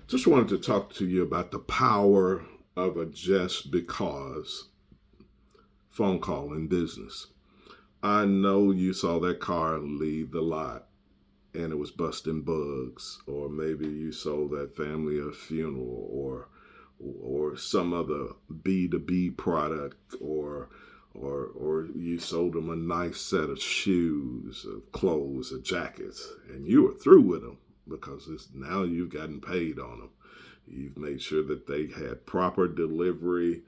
Just wanted to talk to you about the power of a just because phone call in business. I know you saw that car leave the lot and it was busting bugs, or maybe you sold that family a funeral, or some other B2B product, or you sold them a nice set of shoes, of clothes, or jackets, and you were through with them because now you've gotten paid on them. You've made sure that they had proper delivery.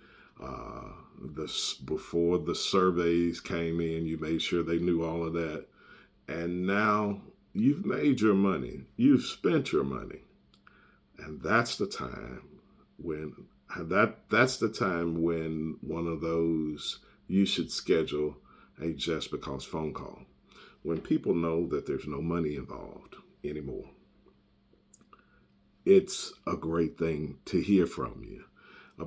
Before the surveys came in, you made sure they knew all of that. And now you've made your money. You've spent your money. And that's the time when that's the time when one of those you should schedule a just because phone call. When people know that there's no money involved anymore, it's a great thing to hear from you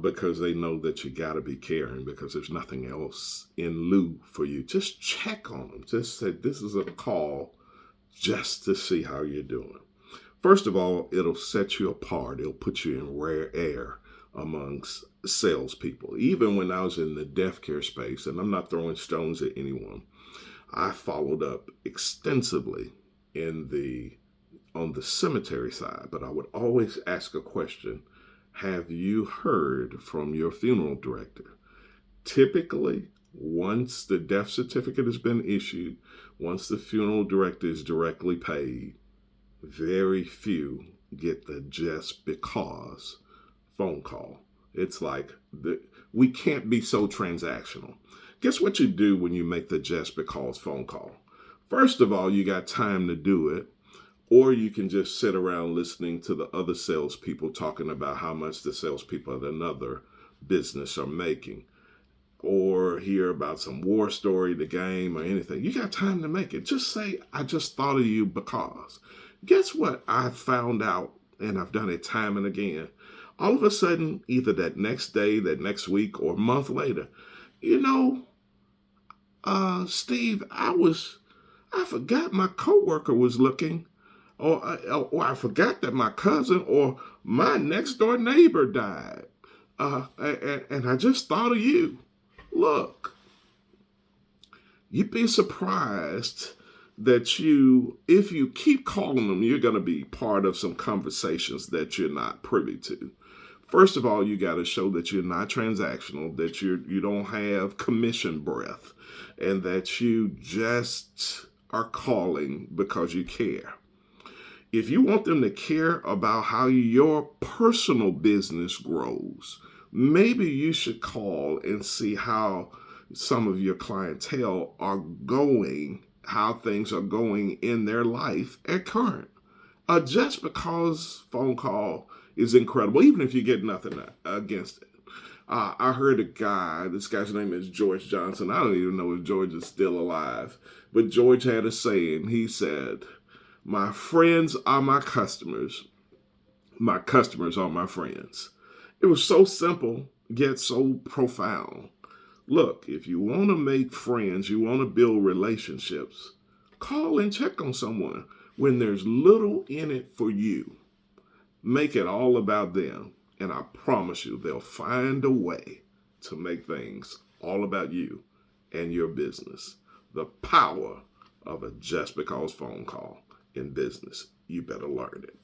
because they know that you got to be caring because there's nothing else in lieu for you. Just check on them. Just say, this is a call just to see how you're doing. First of all, it'll set you apart. It'll put you in rare air amongst salespeople. Even when I was in the death care space, and I'm not throwing stones at anyone, I followed up extensively on the cemetery side, but I would always ask a question. Have you heard from your funeral director? Typically, once the death certificate has been issued, once the funeral director is directly paid, very few get the just because phone call. It's like we can't be so transactional. Guess what you do when you make the just because phone call? First of all, you got time to do it. Or you can just sit around listening to the other salespeople talking about how much the salespeople at another business are making. Or hear about some war story, the game, or anything. You got time to make it. Just say, I just thought of you because. Guess what I found out, and I've done it time and again. All of a sudden, either that next day, that next week, or a month later, Steve, I forgot my coworker was looking. Or I forgot that my cousin or my next door neighbor died. And I just thought of you. Look, you'd be surprised that if you keep calling them, you're going to be part of some conversations that you're not privy to. First of all, you got to show that you're not transactional, that you don't have commission breath, and that you just are calling because you care. If you want them to care about how your personal business grows, maybe you should call and see how some of your clientele are going, how things are going in their life at current. Just because phone call is incredible, even if you get nothing against it. I heard this guy's name is George Johnson. I don't even know if George is still alive, but George had a saying. He said, my friends are my customers are my friends. It was so simple, yet so profound. Look, if you want to make friends, you want to build relationships, call and check on someone when there's little in it for you. Make it all about them, and I promise you they'll find a way to make things all about you and your business. The power of a just because phone call in business. You better learn it.